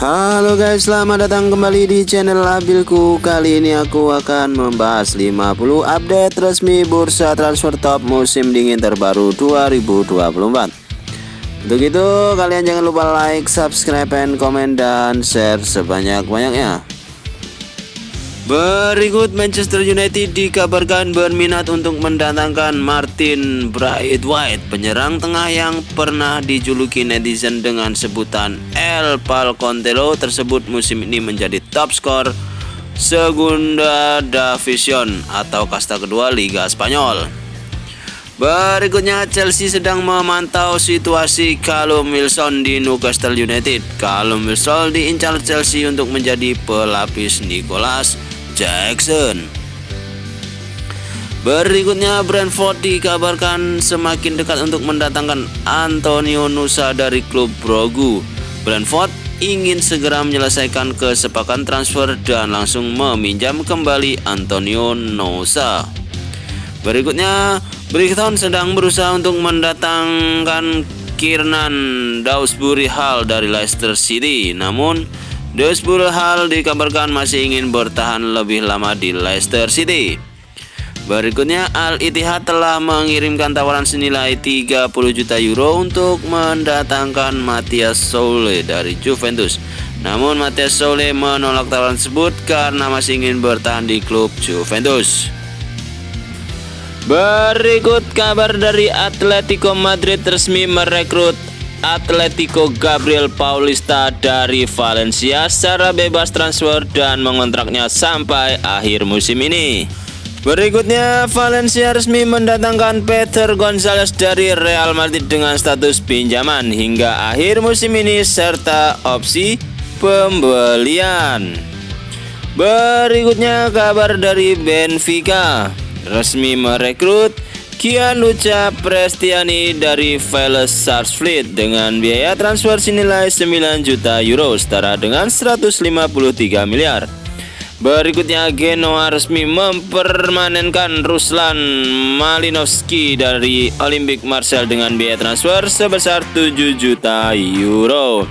Halo guys, selamat datang kembali di channel Abilku. Kali ini aku akan membahas 50 update resmi bursa transfer top musim dingin terbaru 2024. Untuk itu kalian jangan lupa like, subscribe, and komen, dan share sebanyak-banyaknya. Berikut Manchester United dikabarkan berminat untuk mendatangkan Martin Braithwaite, penyerang tengah yang pernah dijuluki netizen dengan sebutan El Falcontero tersebut musim ini menjadi top skor Segunda División atau kasta kedua Liga Spanyol. Berikutnya, Chelsea sedang memantau situasi Callum Wilson di Newcastle United. Callum Wilson diincar Chelsea untuk menjadi pelapis Nicholas Jackson. Berikutnya, Brentford dikabarkan semakin dekat untuk mendatangkan Antonio Nusa dari klub Brugge. Brentford ingin segera menyelesaikan kesepakatan transfer dan langsung meminjam kembali Antonio Nusa. Berikutnya, Brighton sedang berusaha untuk mendatangkan Kiernan Dewsbury Hall dari Leicester City. Namun, Dewsbury Hall dikabarkan masih ingin bertahan lebih lama di Leicester City. Berikutnya, Al-Ittihad telah mengirimkan tawaran senilai 30 juta euro untuk mendatangkan Matthias Soule dari Juventus. Namun, Matthias Soule menolak tawaran tersebut karena masih ingin bertahan di klub Juventus. Berikut kabar dari Atletico Madrid resmi merekrut Atletico Gabriel Paulista dari Valencia secara bebas transfer dan mengontraknya sampai akhir musim ini. Berikutnya, Valencia resmi mendatangkan Peter Gonzalez dari Real Madrid dengan status pinjaman hingga akhir musim ini serta opsi pembelian. Berikutnya, kabar dari Benfica resmi merekrut Gianluca Prestiani dari Vélez Sarsfield dengan biaya transfer senilai 9 juta euro setara dengan 153 miliar. Berikutnya, Genoa resmi mempermanenkan Ruslan Malinovskyi dari Olympique Marseille dengan biaya transfer sebesar 7 juta euro.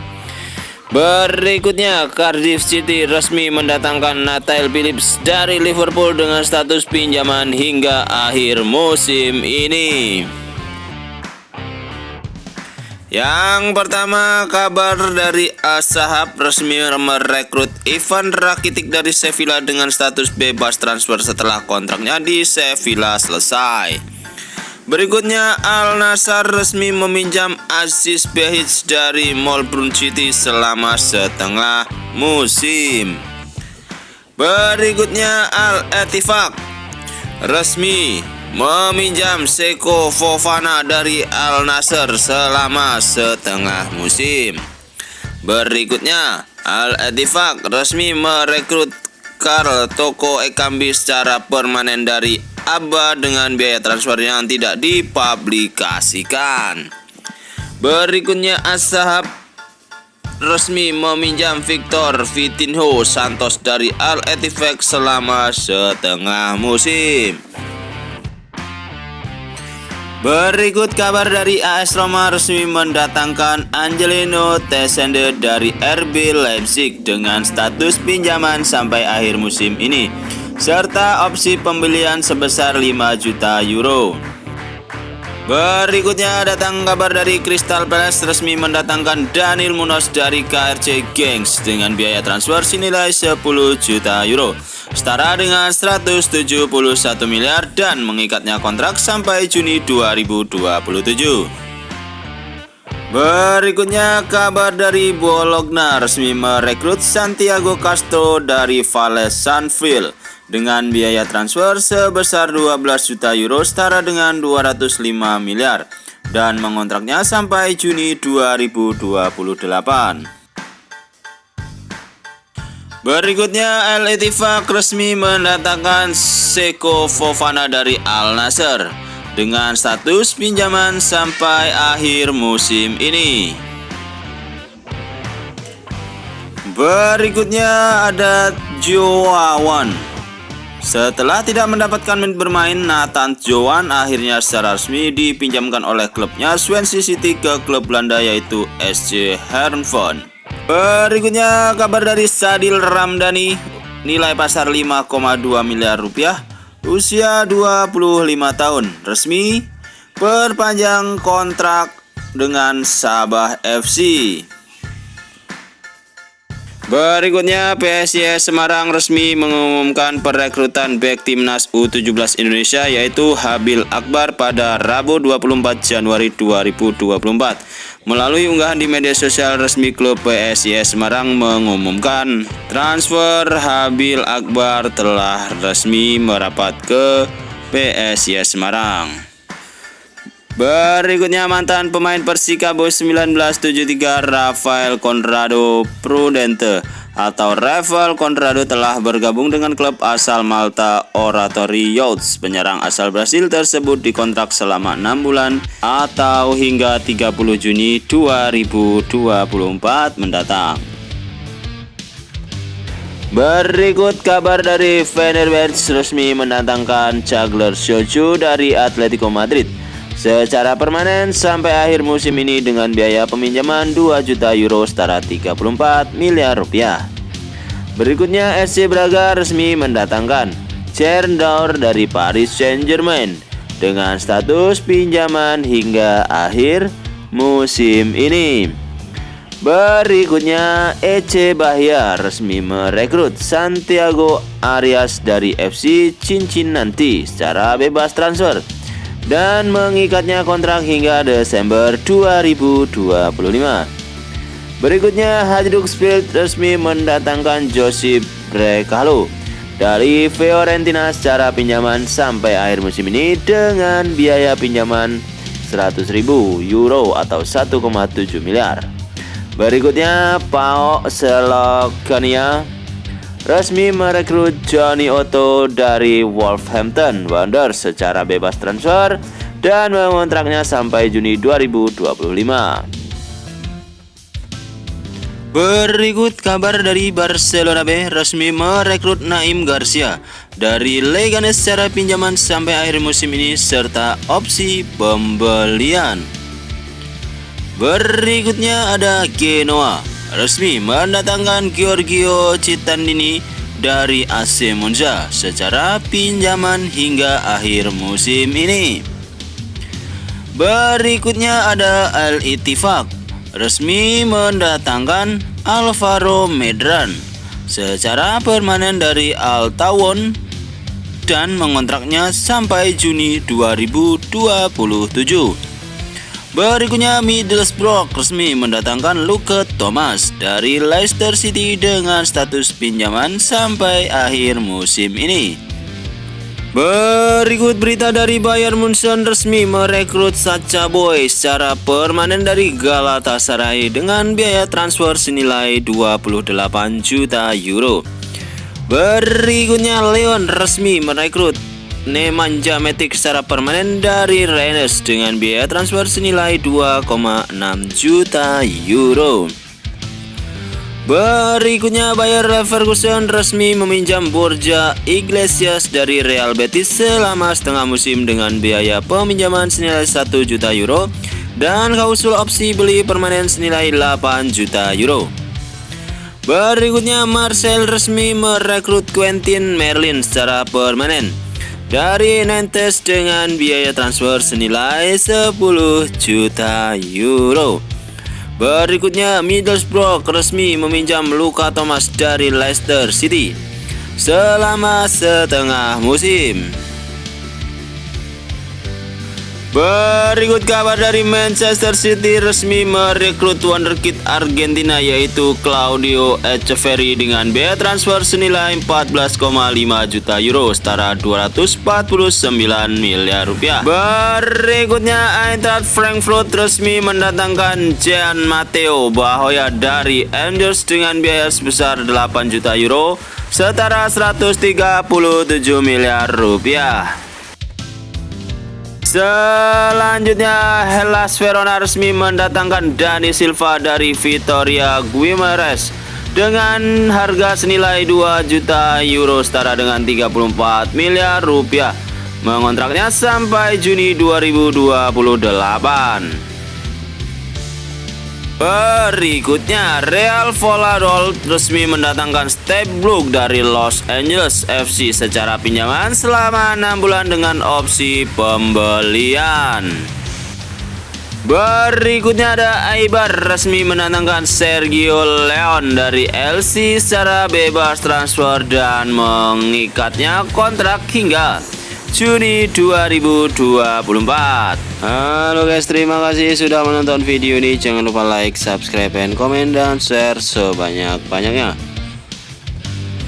Berikutnya, Cardiff City resmi mendatangkan Nathaniel Phillips dari Liverpool dengan status pinjaman hingga akhir musim ini. Yang pertama, kabar dari Al-Shahab resmi merekrut Ivan Rakitic dari Sevilla dengan status bebas transfer setelah kontraknya di Sevilla selesai. Berikutnya, Al-Nassr resmi meminjam Aziz Behich dari Melbourne City selama setengah musim. Berikutnya, Al-Ettifaq resmi meminjam Seko Fofana dari Al-Nassr selama setengah musim. Berikutnya, Al-Ettifaq resmi merekrut Karl Toko Ekambi secara permanen dari Abba dengan biaya transfer yang tidak dipublikasikan. Berikutnya, Al-Shahab resmi meminjam Victor Vitinho Santos dari Al-Ettifaq selama setengah musim. Berikut kabar dari AS Roma resmi mendatangkan Angelino Tessende dari RB Leipzig dengan status pinjaman sampai akhir musim ini serta opsi pembelian sebesar 5 juta euro. Berikutnya datang kabar dari Crystal Palace resmi mendatangkan Daniel Munoz dari KRC Genk dengan biaya transfer senilai 10 juta euro setara dengan 171 miliar dan mengikatnya kontrak sampai Juni 2027. Berikutnya, kabar dari Bologna resmi merekrut Santiago Castro dari Vélez Sarsfield dengan biaya transfer sebesar 12 juta euro setara dengan 205 miliar dan mengontraknya sampai Juni 2028. Berikutnya, Al-Ettifaq resmi mendatangkan Seko Fofana dari Al-Nassr dengan status pinjaman sampai akhir musim ini. Berikutnya ada Joawan. Setelah tidak mendapatkan menit bermain, Nathan Joan akhirnya secara resmi dipinjamkan oleh klubnya Swansea City ke klub Belanda yaitu SC Heerenveen. Berikutnya kabar dari Sadil Ramdhani, nilai pasar 5,2 miliar rupiah, usia 25 tahun, resmi perpanjang kontrak dengan Sabah FC. Berikutnya PSIS Semarang resmi mengumumkan perekrutan bek timnas U17 Indonesia yaitu Habil Akbar pada Rabu 24 Januari 2024. Melalui unggahan di media sosial resmi klub PSIS Semarang mengumumkan transfer Habil Akbar telah resmi merapat ke PSIS Semarang. Berikutnya mantan pemain Persikabo 1973 Rafael Conrado Prudente atau Rafael Conrado telah bergabung dengan klub asal Malta Oratory Youths. Penyerang asal Brasil tersebut dikontrak selama 6 bulan atau hingga 30 Juni 2024 mendatang. Berikut kabar dari Fenerbahce resmi mendatangkan Caglar Soju dari Atletico Madrid secara permanen sampai akhir musim ini dengan biaya peminjaman 2 juta euro setara 34 miliar rupiah. Berikutnya SC Braga resmi mendatangkan Cherndor dari Paris Saint-Germain dengan status pinjaman hingga akhir musim ini. Berikutnya EC Bahia resmi merekrut Santiago Arias dari FC Cincinnati secara bebas transfer dan mengikatnya kontrak hingga Desember 2025. Berikutnya Hajduk Split resmi mendatangkan Josip Brekalo dari Fiorentina secara pinjaman sampai akhir musim ini dengan biaya pinjaman 100.000 euro atau 1,7 miliar. Berikutnya PAOK Slovakia resmi merekrut Johnny Otto dari Wolverhampton Wanderers secara bebas transfer dan mengontraknya sampai Juni 2025. Berikut kabar dari Barcelona B resmi merekrut Naim Garcia dari Leganes secara pinjaman sampai akhir musim ini serta opsi pembelian. Berikutnya ada Genoa resmi mendatangkan Giorgio Cittadini dari AC Monza secara pinjaman hingga akhir musim ini. Berikutnya ada Al Ittifaq resmi mendatangkan Alvaro Medran secara permanen dari Al Tawon dan mengontraknya sampai Juni 2027. Berikutnya Middlesbrough resmi mendatangkan Luke Thomas dari Leicester City dengan status pinjaman sampai akhir musim ini. Berikut berita dari Bayern Munchen resmi merekrut Sacha Boey secara permanen dari Galatasaray dengan biaya transfer senilai 28 juta euro. Berikutnya Lyon resmi merekrut Nemanja Matic secara permanen dari Rennes dengan biaya transfer senilai 2,6 juta euro. Berikutnya Bayer Leverkusen resmi meminjam Borja Iglesias dari Real Betis selama setengah musim dengan biaya peminjaman senilai 1 juta euro dan klausul opsi beli permanen senilai 8 juta euro. Berikutnya Marseille resmi merekrut Quentin Merlin secara permanen dari Nantes dengan biaya transfer senilai 10 juta euro. Berikutnya Middlesbrough resmi meminjam Luka Thomas dari Leicester City selama setengah musim. Berikut kabar dari Manchester City resmi merekrut wonderkid Argentina yaitu Claudio Echeverri dengan biaya transfer senilai 14,5 juta euro setara 249 miliar rupiah. Berikutnya Eintracht Frankfurt resmi mendatangkan Jean Matteo Bahoya dari Angers dengan biaya sebesar 8 juta euro setara 137 miliar rupiah. Selanjutnya Hellas Verona resmi mendatangkan Dani Silva dari Vitória Guimarães dengan harga senilai 2 juta euro setara dengan 34 miliar rupiah. Mengontraknya sampai Juni 2028. Berikutnya, Real Valladolid resmi mendatangkan Steve Bluk dari Los Angeles FC secara pinjaman selama 6 bulan dengan opsi pembelian. Berikutnya ada Eibar resmi mendatangkan Sergio Leon dari LC secara bebas transfer dan mengikatnya kontrak hingga Juni 2024. Halo guys, terima kasih sudah menonton video ini. Jangan lupa like, subscribe, and komen, dan share sebanyak-banyaknya.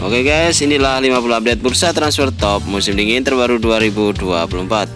Oke guys, inilah 50 update bursa transfer top musim dingin terbaru 2024.